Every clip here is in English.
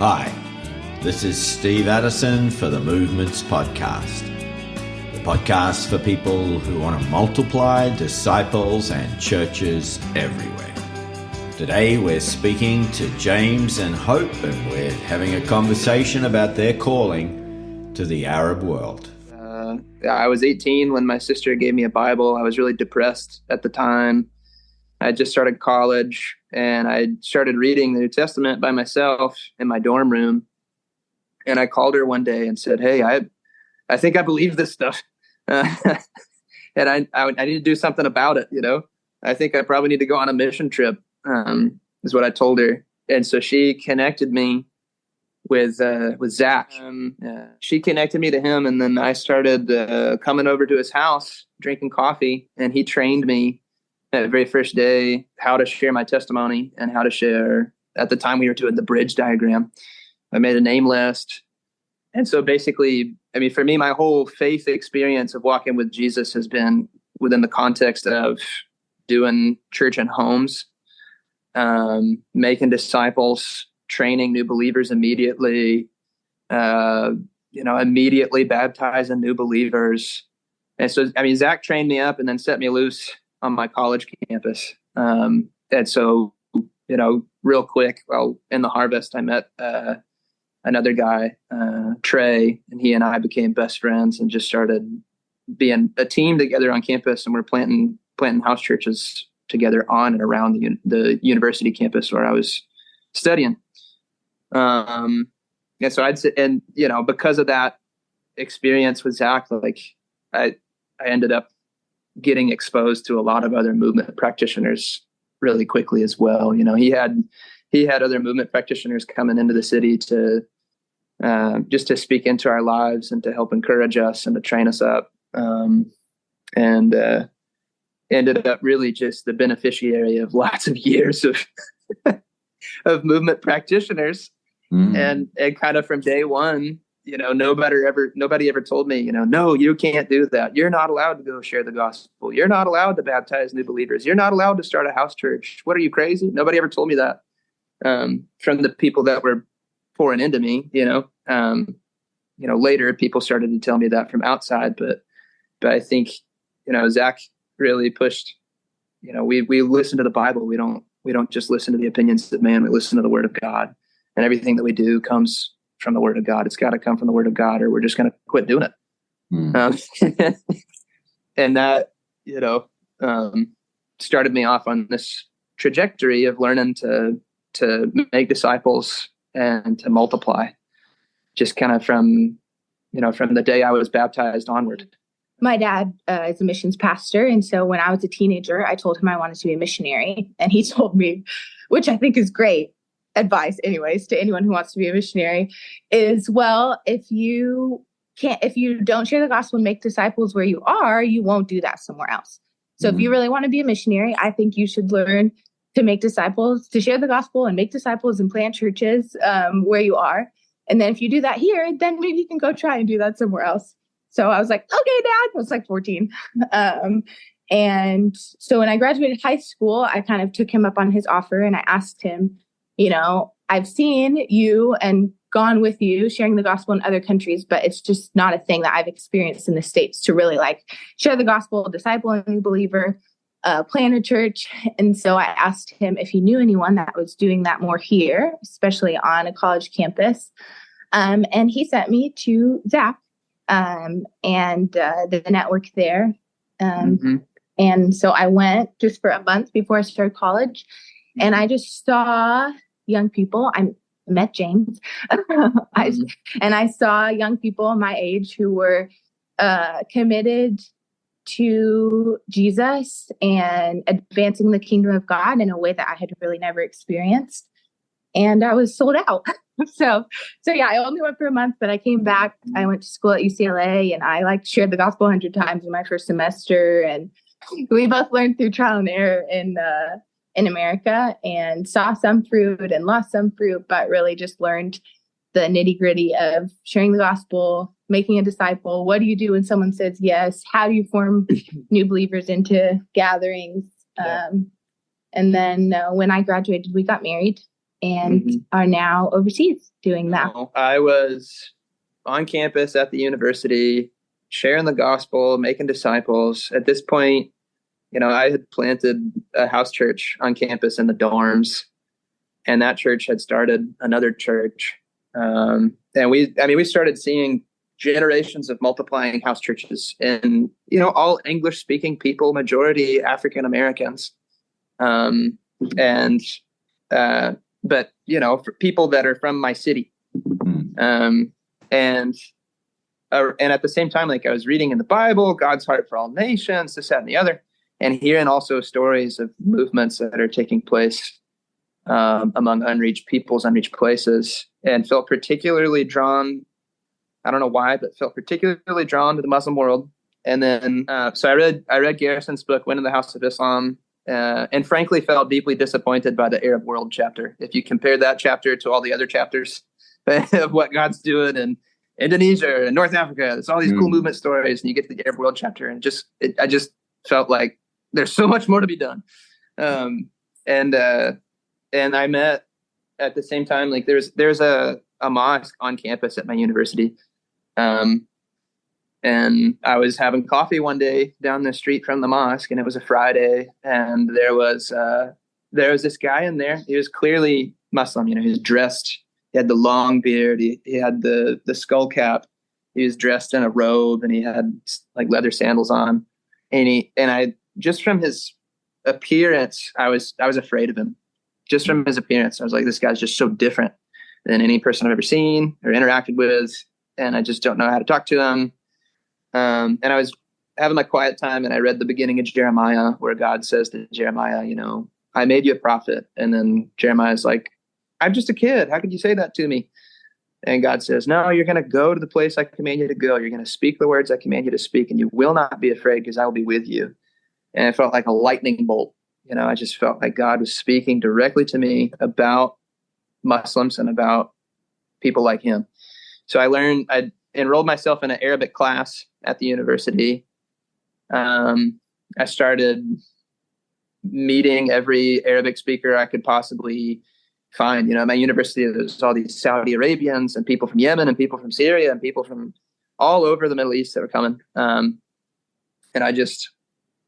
Hi, this is Steve Addison for the Movements Podcast. The podcast for people who want to multiply disciples and churches everywhere. Today we're speaking to James and Hope, and we're having a conversation about their calling to the Arab world. I was 18 when my sister gave me a Bible. I was really depressed at the time. I had just started college, and I started reading the New Testament by myself in my dorm room. And I called her one day and said, "Hey, I think I believe this stuff, and I need to do something about it. You know, I think I probably need to go on a mission trip." Is what I told her, and so she connected me with Zach. She connected me to him, and then I started coming over to his house, drinking coffee, and he trained me that very first day how to share my testimony and how to share. At the time, we were doing the bridge diagram. I made a name list. And so basically, I mean, for me, my whole faith experience of walking with Jesus has been within the context of doing church in homes, making disciples, training new believers immediately, immediately baptizing new believers. And so, I mean, Zach trained me up and then set me loose on my college campus. And so, real quick, well, in the Harvest, I met another guy, Trey, and he and I became best friends and just started being a team together on campus. And we're planting house churches together on and around the university campus where I was studying. And so I'd say, and, because of that experience with Zach, like I ended up getting exposed to a lot of other movement practitioners really quickly as well. He had other movement practitioners coming into the city to just to speak into our lives and to help encourage us and to train us up. And ended up really just the beneficiary of lots of years of of movement practitioners. And kind of from day one, nobody ever told me, no, you can't do that. You're not allowed to go share the gospel. You're not allowed to baptize new believers. You're not allowed to start a house church. What, are you crazy? Nobody ever told me that. From the people that were pouring into me, later people started to tell me that from outside, but I think, Zach really pushed, we listen to the Bible. We don't just listen to the opinions of man. We listen to the Word of God, and everything that we do comes from the Word of God. It's got to come from the Word of God, or we're just going to quit doing it. And that, started me off on this trajectory of learning to make disciples and to multiply, just kind of from the day I was baptized onward. My dad is a missions pastor. And so when I was a teenager, I told him I wanted to be a missionary. And he told me, which I think is great advice anyways, to anyone who wants to be a missionary, is, well, if you don't share the gospel and make disciples where you are, you won't do that somewhere else. So if you really want to be a missionary, I think you should learn to make disciples, to share the gospel and make disciples and plant churches where you are. And then if you do that here, then maybe you can go try and do that somewhere else. So I was like, okay, Dad. I was like 14. And so when I graduated high school, I kind of took him up on his offer, and I asked him, I've seen you and gone with you sharing the gospel in other countries, but it's just not a thing that I've experienced in the States to really share the gospel, disciple a new believer, plant a church. And so I asked him if he knew anyone that was doing that more here, especially on a college campus. And he sent me to Zach and the network there. And so I went just for a month before I started college, and I just saw young people. I met James. I saw young people my age who were committed to Jesus and advancing the kingdom of God in a way that I had really never experienced. And I was sold out. So yeah, I only went for a month, but I came back. I went to school at UCLA, and I shared the gospel 100 times in my first semester. And we both learned through trial and error in America, and saw some fruit and lost some fruit, but really just learned the nitty gritty of sharing the gospel, making a disciple. What do you do when someone says yes? How do you form new believers into gatherings? And then when I graduated, we got married. and are now overseas doing that. I was on campus at the university, sharing the gospel, making disciples. At this point, I had planted a house church on campus in the dorms, and that church had started another church. And we started seeing generations of multiplying house churches and, all English speaking people, majority African Americans. But, for people that are from my city. And at the same time, like I was reading in the Bible, God's heart for all nations, this, that, and the other, and hearing also stories of movements that are taking place among unreached peoples, unreached places, and felt particularly drawn. I don't know why, but felt particularly drawn to the Muslim world. And then, so I read Garrison's book, Winning the House of Islam, and frankly felt deeply disappointed by the Arab world chapter. If you compare that chapter to all the other chapters of what God's doing in Indonesia and North Africa, it's all these cool movement stories, and you get to the Arab world chapter, and I just felt like there's so much more to be done. And I met at the same time, like there's a mosque on campus at my university. And I was having coffee one day down the street from the mosque, and it was a Friday, and there was this guy in there. He was clearly Muslim, he was dressed, he had the long beard, he had the skull cap, he was dressed in a robe, and he had like leather sandals on. And I just from his appearance, I was afraid of him. Just from his appearance, I was like, this guy's just so different than any person I've ever seen or interacted with, and I just don't know how to talk to him. And I was having my quiet time, and I read the beginning of Jeremiah, where God says to Jeremiah, I made you a prophet. And then Jeremiah's like, I'm just a kid. How could you say that to me? And God says, no, you're going to go to the place I command you to go. You're going to speak the words I command you to speak, and you will not be afraid, because I will be with you. And it felt like a lightning bolt. I just felt like God was speaking directly to me about Muslims and about people like him. So I enrolled myself in an Arabic class at the university. I started meeting every Arabic speaker I could possibly find. At my university, there's all these Saudi Arabians and people from Yemen and people from Syria and people from all over the Middle East that were coming. And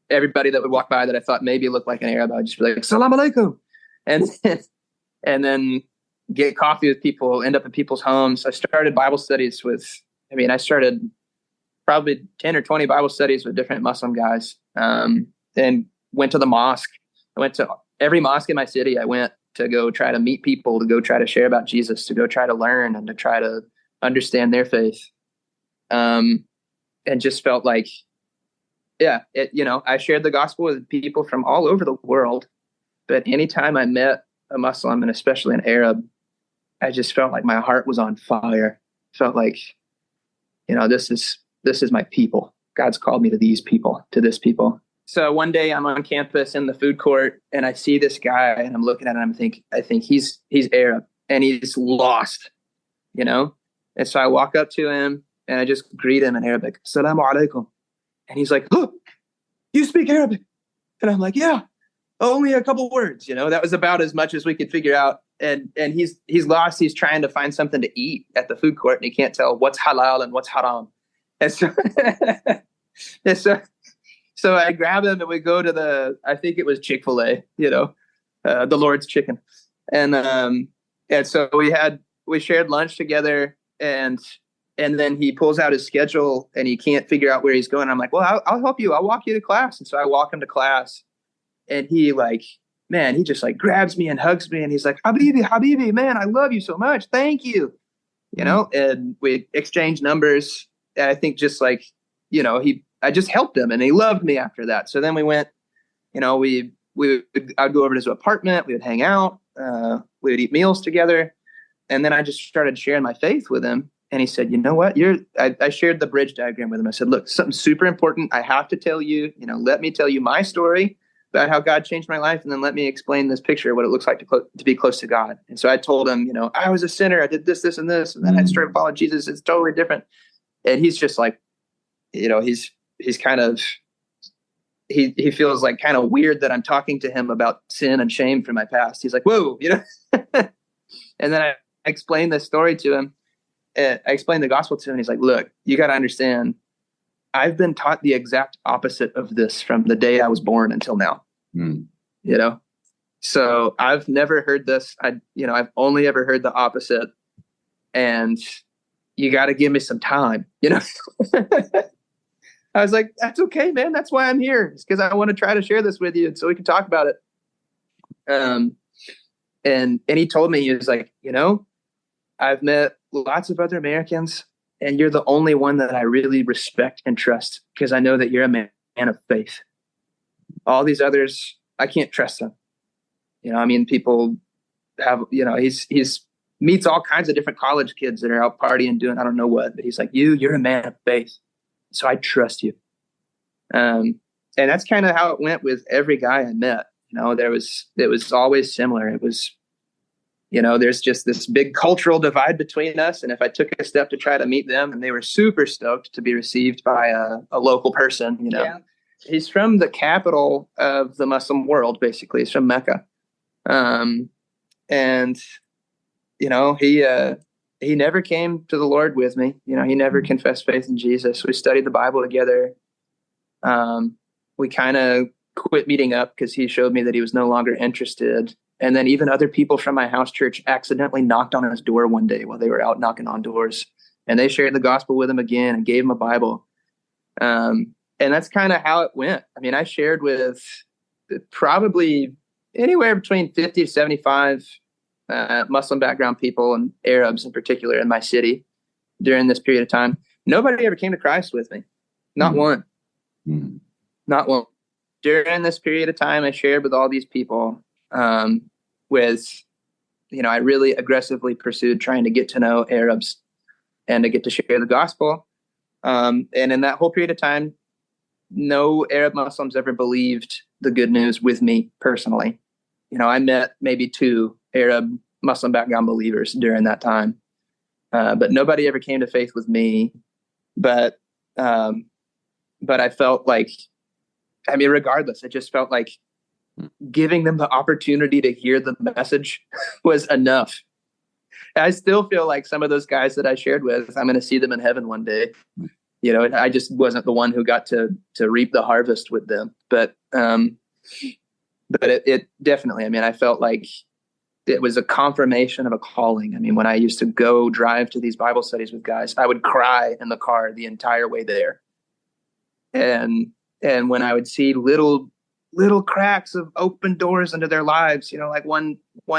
everybody that would walk by that I thought maybe looked like an Arab, I'd just be like, Salam alaikum. And then get coffee with people, end up in people's homes. I started Bible studies I started probably 10 or 20 Bible studies with different Muslim guys, and went to the mosque. I went to every mosque in my city. I went to go try to meet people, to go try to share about Jesus, to go try to learn and to try to understand their faith. And just felt like, I shared the gospel with people from all over the world. But anytime I met a Muslim, and especially an Arab, I just felt like my heart was on fire. Felt like, this is my people. God's called me to these people, to this people. So one day I'm on campus in the food court, and I see this guy, and I'm looking at him. I think he's Arab, and he's lost, And so I walk up to him, and I just greet him in Arabic. Assalamu alaikum. And he's like, look, you speak Arabic. And I'm like, yeah, only a couple words. That was about as much as we could figure out. And he's lost. He's trying to find something to eat at the food court, and he can't tell what's halal and what's haram. And so I grab him, and we go to I think it was Chick-fil-A, the Lord's Chicken. And so we shared lunch together, and then he pulls out his schedule, and he can't figure out where he's going. I'm like, well, I'll help you. I'll walk you to class. And so I walk him to class, and he just grabs me and hugs me. And he's like, Habibi, man, I love you so much. Thank you. And we exchanged numbers. And I think just I just helped him, and he loved me after that. So then we went, I'd go over to his apartment. We would hang out. We would eat meals together. And then I just started sharing my faith with him. And he said, you know what? I shared the bridge diagram with him. I said, look, something super important I have to tell you. Let me tell you my story about how God changed my life, and then let me explain this picture of what it looks like to be close to God. And so I told him, I was a sinner. I did this, this, and this. And then I started following Jesus. It's totally different. And he's just like, he's kind of, he feels like kind of weird that I'm talking to him about sin and shame from my past. He's like, whoa, And then I explained this story to him. I explained the gospel to him. And he's like, look, you got to understand, I've been taught the exact opposite of this from the day I was born until now. You know? So I've never heard this. I've only ever heard the opposite. And you got to give me some time, you know? I was like, that's okay, man. That's why I'm here. It's because I want to try to share this with you so we can talk about it. And he told me, he was like, you know, I've met lots of other Americans, and you're the only one that I really respect and trust, because I know that you're a man of faith. All these others, I can't trust them. You know, I mean, people have, you know, he's meets all kinds of different college kids that are out partying, doing I don't know what, but he's like, you're a man of faith, so I trust you. And that's kind of how it went with every guy I met. You know, it was always similar. It was, you know, there's just this big cultural divide between us. And if I took a step to try to meet them, and they were super stoked to be received by a local person, you know, he's from the capital of the Muslim world, basically. He's from Mecca. And, you know, he never came to the Lord with me. You know, he never confessed faith in Jesus. We studied the Bible together. We kind of quit meeting up because he showed me that he was no longer interested. And then even other people from my house church accidentally knocked on his door one day while they were out knocking on doors, and they shared the gospel with him again and gave him a Bible. And that's kind of how it went. I mean, I shared with probably anywhere between 50 to 75 Muslim background people, and Arabs in particular, in my city during this period of time. Nobody ever came to Christ with me. Not one. Not one. During this period of time, I shared with all these people, with, you know, I really aggressively pursued trying to get to know Arabs and to get to share the gospel. And in that whole period of time, no Arab Muslims ever believed the good news with me personally. You know, I met maybe 2 Arab Muslim background believers during that time. But nobody ever came to faith with me. But I felt like, I mean, regardless, I just felt like giving them the opportunity to hear the message was enough. I still feel like some of those guys that I shared with, I'm going to see them in heaven one day. You know, I just wasn't the one who got to reap the harvest with them. But it definitely, I mean, I felt like it was a confirmation of a calling. I mean, when I used to go drive to these Bible studies with guys, I would cry in the car the entire way there. And when I would see little cracks of open doors into their lives, you know, like one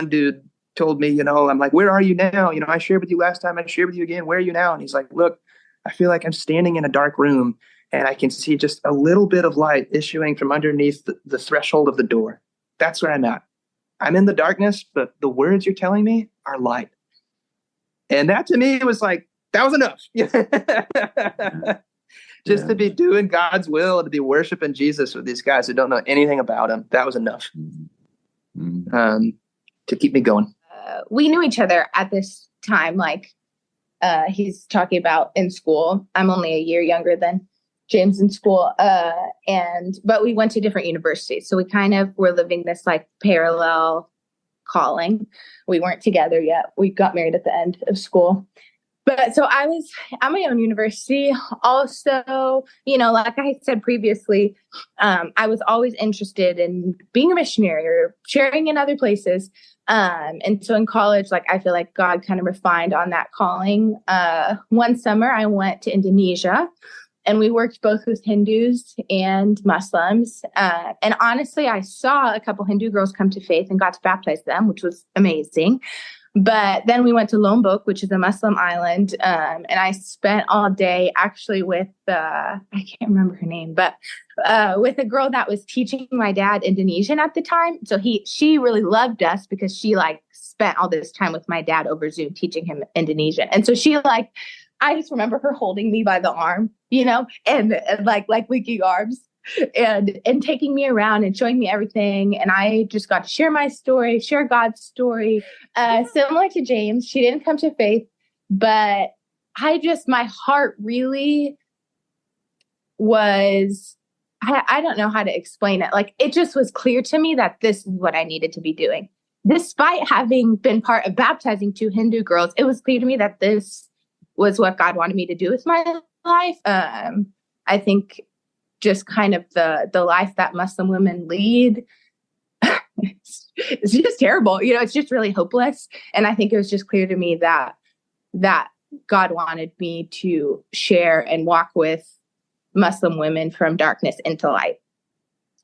dude told me, you know, I'm like, where are you now? You know, I shared with you last time, I shared with you again. Where are you now? And he's like, look, I feel like I'm standing in a dark room, and I can see just a little bit of light issuing from underneath the threshold of the door. That's where I'm at. I'm in the darkness, but the words you're telling me are light. And that to me was like, that was enough. Just to be doing God's will and to be worshiping Jesus with these guys who don't know anything about him. That was enough to keep me going. We knew each other at this time. Like he's talking about in school. I'm only a year younger than James in school. But we went to different universities. So we kind of were living this like parallel calling. We weren't together yet. We got married at the end of school. But so I was at my own university. Also, you know, like I said previously, I was always interested in being a missionary or sharing in other places. And so in college, like I feel like God kind of refined on that calling. One summer I went to Indonesia, and we worked both with Hindus and Muslims. And honestly, I saw a couple Hindu girls come to faith and got to baptize them, which was amazing. But then we went to Lombok, which is a Muslim island. And I spent all day actually with, I can't remember her name, but with a girl that was teaching my dad Indonesian at the time. So she really loved us because she like spent all this time with my dad over Zoom teaching him Indonesian. And so she like, I just remember her holding me by the arm, you know, and like linking arms. And taking me around and showing me everything. And I just got to share my story, share God's story. Similar to James, she didn't come to faith, but my heart really was, I don't know how to explain it. Like, it just was clear to me that this is what I needed to be doing. despite having been part of baptizing 2 Hindu girls, it was clear to me that this was what God wanted me to do with my life. I think just kind of the life that Muslim women lead, it's just terrible. It's just really hopeless. And I think it was just clear to me that God wanted me to share and walk with Muslim women from darkness into light.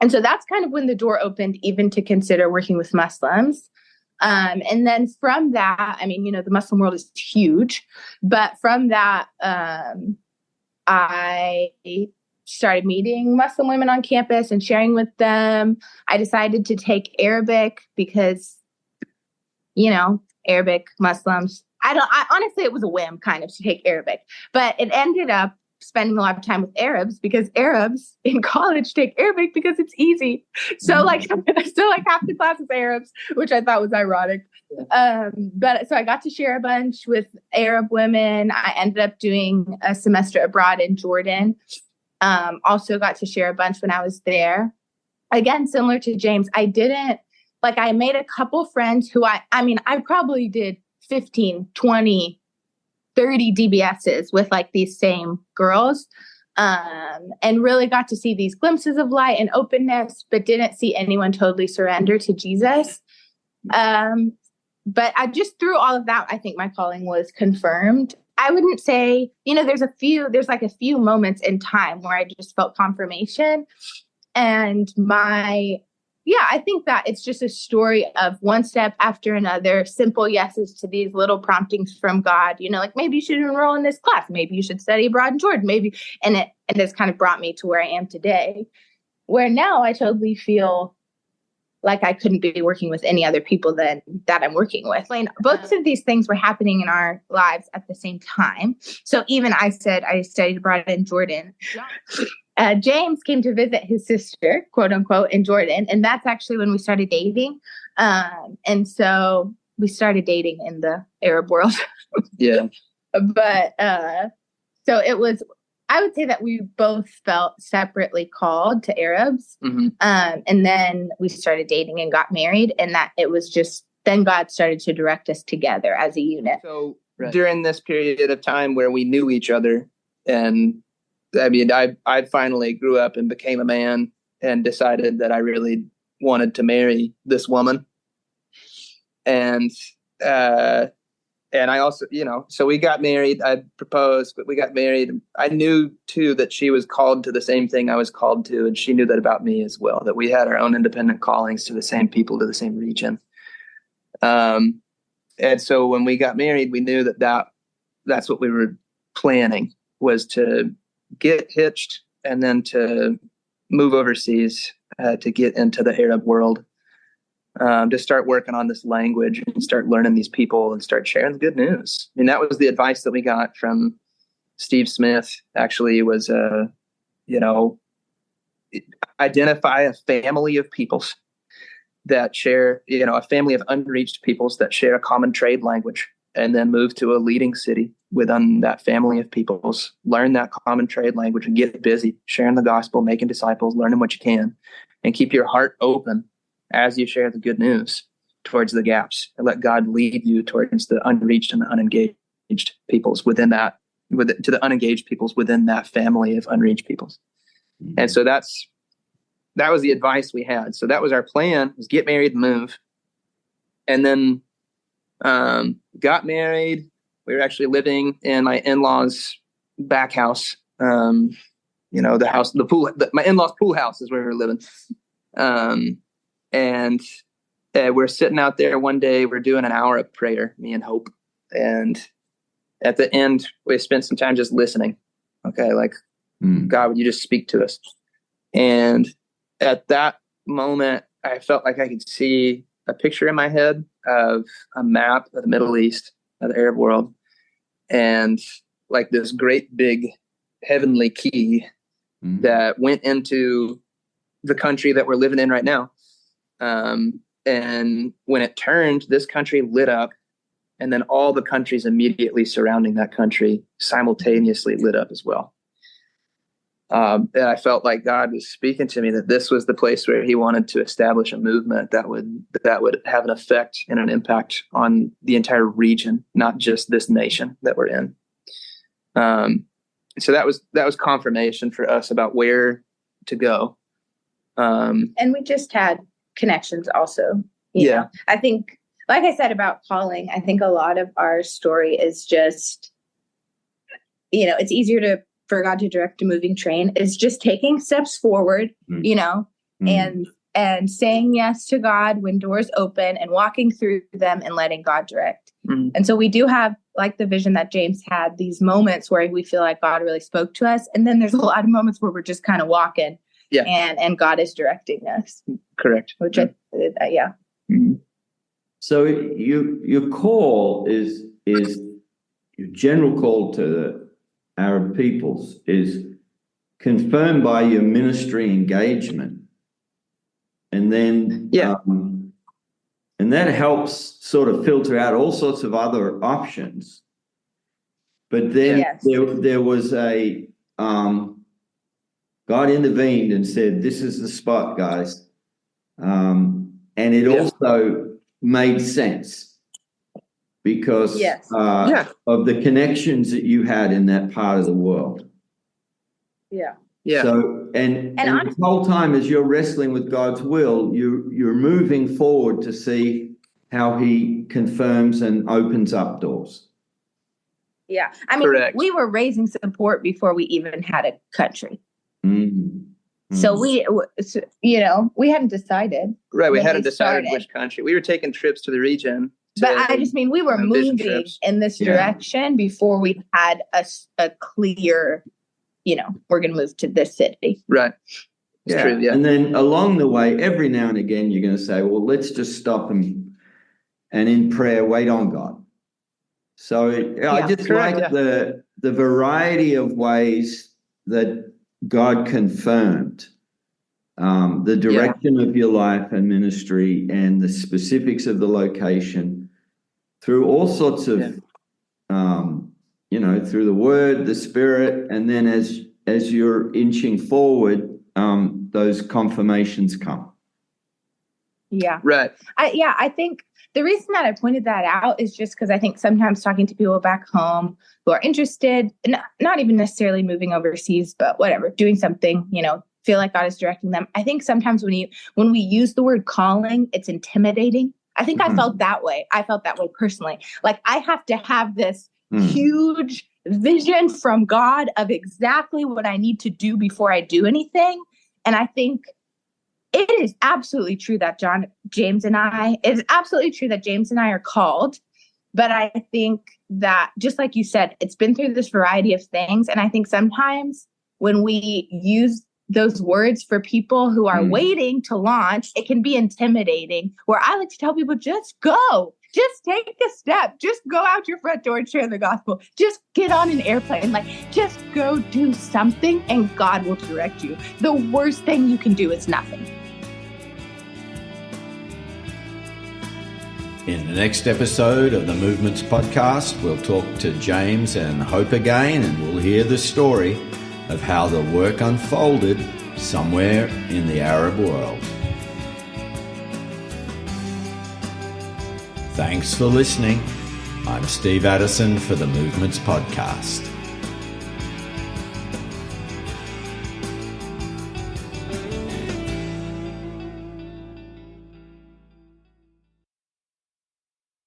And so that's kind of when the door opened, even to consider working with Muslims. And then from that, the Muslim world is huge, but from that, I started meeting Muslim women on campus and sharing with them. I decided to take Arabic because, Arabic, Muslims. I honestly, it was a whim kind of to take Arabic, but it ended up spending a lot of time with Arabs because Arabs in college take Arabic because it's easy. So half the class is Arabs, which I thought was ironic. But so I got to share a bunch with Arab women. I ended up doing a semester abroad in Jordan. Also got to share a bunch when I was there. Again, similar to James, I made a couple friends who I probably did 15, 20, 30 DBSs with these same girls, and really got to see these glimpses of light and openness, but didn't see anyone totally surrender to Jesus. But I just, through all of that, I think my calling was confirmed. I wouldn't say, there's a few moments in time where I just felt confirmation. And I think that it's just a story of one step after another, simple yeses to these little promptings from God, maybe you should enroll in this class. Maybe you should study abroad in Jordan. Maybe. And it's kind of brought me to where I am today, where now I totally feel like I couldn't be working with any other people that I'm working with. Both of these things were happening in our lives at the same time. So even I said I studied abroad in Jordan. James came to visit his sister, quote unquote, in Jordan. And that's actually when we started dating. And so we started dating in the Arab world. Yeah. But so it was, I would say that we both felt separately called to Arabs. Mm-hmm. And then we started dating and got married. And that it was just, then God started to direct us together as a unit. So during this period of time where we knew each other, and I finally grew up and became a man and decided that I really wanted to marry this woman. And I also, so we got married. I proposed, but we got married. I knew too that she was called to the same thing I was called to, and she knew that about me as well, that we had our own independent callings to the same people, to the same region. And so when we got married, we knew that's what we were planning, was to get hitched and then to move overseas, to get into the Arab world, to start working on this language and start learning these people and start sharing the good news. That was the advice that we got from Steve Smith. Actually, was identify a family of peoples that share, a family of unreached peoples that share a common trade language, and then move to a leading city within that family of peoples, learn that common trade language and get busy sharing the gospel, making disciples, learning what you can, and keep your heart open as you share the good news towards the gaps, and let God lead you towards the unreached and the unengaged peoples within that, to the unengaged peoples within that family of unreached peoples. Mm-hmm. And so that was the advice we had. So that was our plan, was get married and move. And then got married. We were actually living in my in-laws' back house. The house, the pool, my in-laws' pool house is where we were living. And we're sitting out there one day, we're doing an hour of prayer, me and Hope. And at the end, we spent some time just listening. Okay. God, would you just speak to us? And at that moment, I felt like I could see a picture in my head of a map of the Middle East, of the Arab world, and this great big heavenly key that went into the country that we're living in right now. And when it turned, this country lit up, and then all the countries immediately surrounding that country simultaneously lit up as well. And I felt like God was speaking to me that this was the place where he wanted to establish a movement that would have an effect and an impact on the entire region, not just this nation that we're in. So that was confirmation for us about where to go. And we just had connections also. You know? I think, like I said about calling, I think a lot of our story is just, it's easier for God to direct a moving train is just taking steps forward, and saying yes to God when doors open and walking through them and letting God direct. And so we do have, like the vision that James had, these moments where we feel like God really spoke to us. And then there's a lot of moments where we're just kind of walking and God is directing us. Correct. Which So your call is your general call to the Arab peoples is confirmed by your ministry engagement, and then and that helps sort of filter out all sorts of other options. But then there was a God intervened and said, "This is the spot, guys," and it also made sense. Because of the connections that you had in that part of the world. Yeah. So, and the whole time as you're wrestling with God's will, you're moving forward to see how he confirms and opens up doors. Yeah. I mean, we were raising support before we even had a country. So we hadn't decided. Right. We hadn't decided which country. We were taking trips to the region. But I just mean we were moving in this direction before we had a clear, we're going to move to this city. Right. It's true, And then along the way, every now and again, you're going to say, well, let's just stop and in prayer, wait on God. So I just like the variety of ways that God confirmed the direction of your life and ministry and the specifics of the location through all sorts of, through the word, the spirit, and then as you're inching forward, those confirmations come. Yeah. Right. I think the reason that I pointed that out is just because I think sometimes talking to people back home who are interested, not even necessarily moving overseas, but whatever, doing something, feel like God is directing them. I think sometimes when we use the word calling, it's intimidating. I think I felt that way. I felt that way personally. Like I have to have this huge vision from God of exactly what I need to do before I do anything. And I think it is absolutely true that James and I are called. But I think that just like you said, it's been through this variety of things. And I think sometimes when we use those words for people who are waiting to launch, it can be intimidating, where I like to tell people, just go, just take a step, just go out your front door and share the gospel, just get on an airplane, just go do something and God will direct you. The worst thing you can do is nothing. In the next episode of the Movements Podcast, we'll talk to James and Hope again, and we'll hear the story of how the work unfolded somewhere in the Arab world. Thanks for listening. I'm Steve Addison for the Movements Podcast.